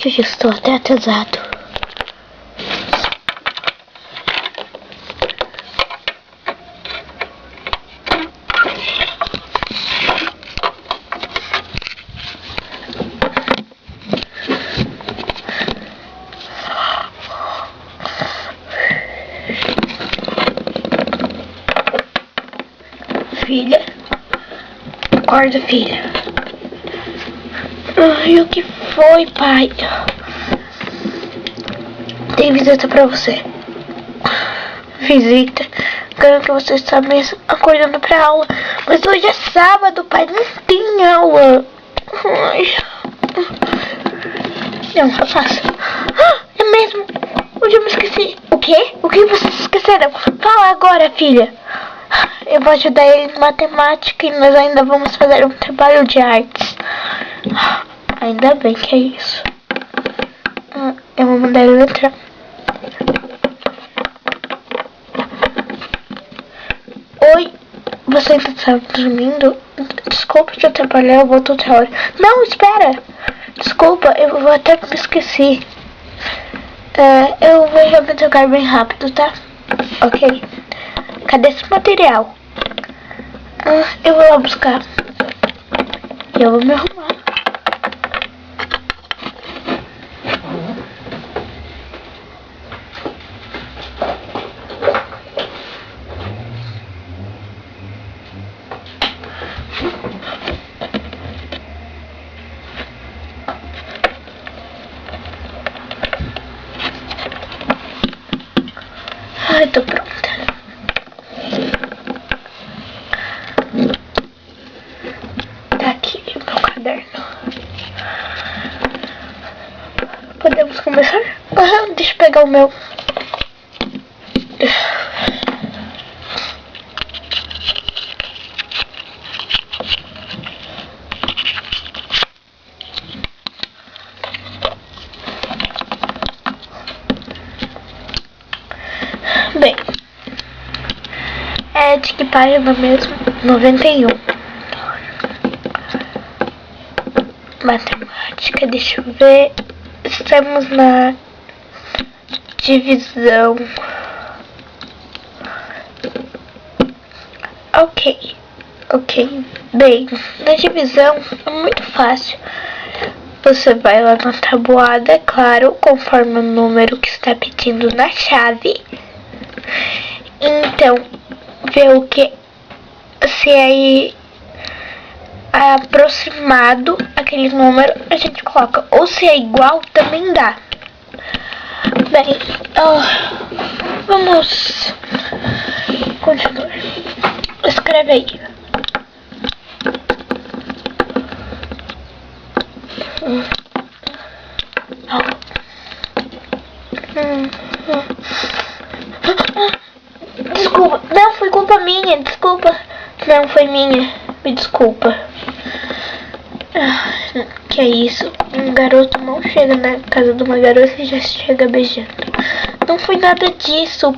eu já estou até atrasado. Filha, acorda, filha. Ai, o que foi, pai? Tem visita pra você. Visita? Quero que você está mesmo acordando pra aula. Mas hoje é sábado, pai. Não tem aula. Ai. Não, rapaz. É mesmo? Hoje eu me esqueci. O quê? O que vocês esqueceram? Fala agora, filha. Eu vou ajudar ele em matemática e nós ainda vamos fazer um trabalho de artes. Ainda bem que é isso. Eu vou mandar ele entrar. Oi, você ainda está dormindo? Desculpa te atrapalhar, eu volto outra hora. Não, espera. Desculpa, eu vou até me esqueci. Eu vou jogar jogar bem rápido, tá? Ok. Cadê esse material? Eu vou lá buscar. Eu vou me arrumar. Ai, tô pronta. Tá aqui meu caderno. Podemos começar? Deixa eu pegar o meu. Bem, é de que página mesmo? 91. Matemática, deixa eu ver. Estamos na divisão. Ok. Bem, na divisão é muito fácil. Você vai lá na tabuada, é claro, conforme o número que está pedindo na chave. Então, vê o que se é aproximado aquele número, a gente coloca. Ou se é igual, também dá. Bem, vamos continuar. Escreve aí. Desculpa, não foi culpa minha, desculpa. Não foi minha, me desculpa. Que é isso? Um garoto não chega na casa de uma garota e já chega beijando. Não foi nada disso.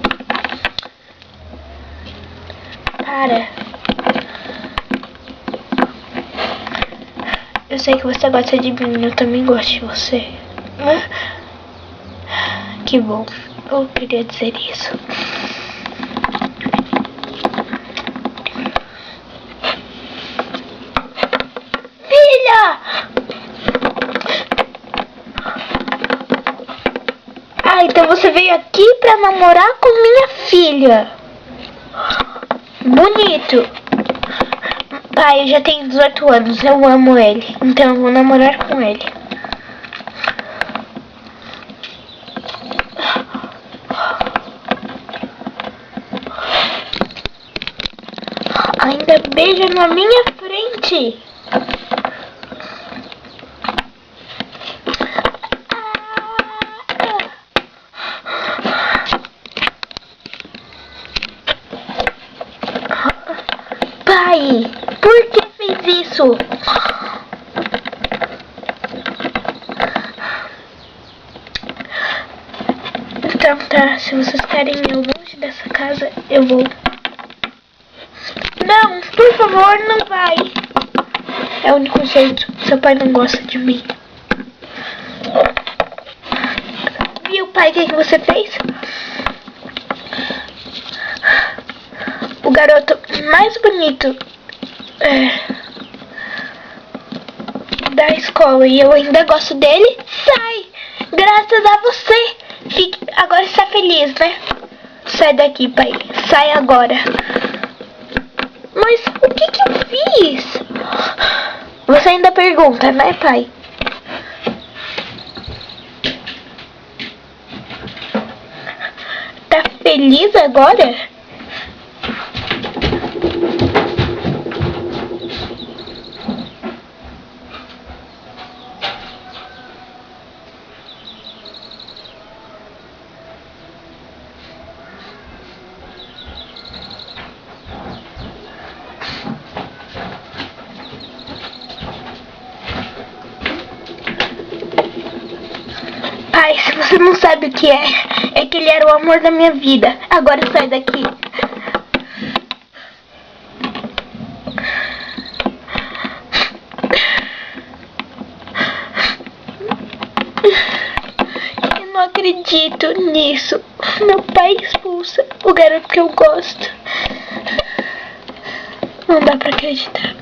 Para. Eu sei que você gosta de mim, eu também gosto de você. Que bom, eu queria dizer isso. Filha! Então você veio aqui pra namorar com minha filha. Bonito. Pai, eu já tenho 18 anos, eu amo ele, então eu vou namorar com ele. Ainda beija na minha frente. Pai, por que fez isso? Então tá, se vocês querem ir longe dessa casa, eu vou. Não, por favor, não vai. É o único jeito, seu pai não gosta de mim. pai, o que você fez? O garoto mais bonito da escola e eu ainda gosto dele. Sai! Graças a você! Agora está feliz, né? Sai daqui, pai. Sai agora. Mas o que eu fiz? Você ainda pergunta, né, pai? Tá feliz agora? Pai, se você não sabe o que é que ele era o amor da minha vida. Agora sai daqui. Eu não acredito nisso. Meu pai expulsa o garoto que eu gosto. Não dá pra acreditar.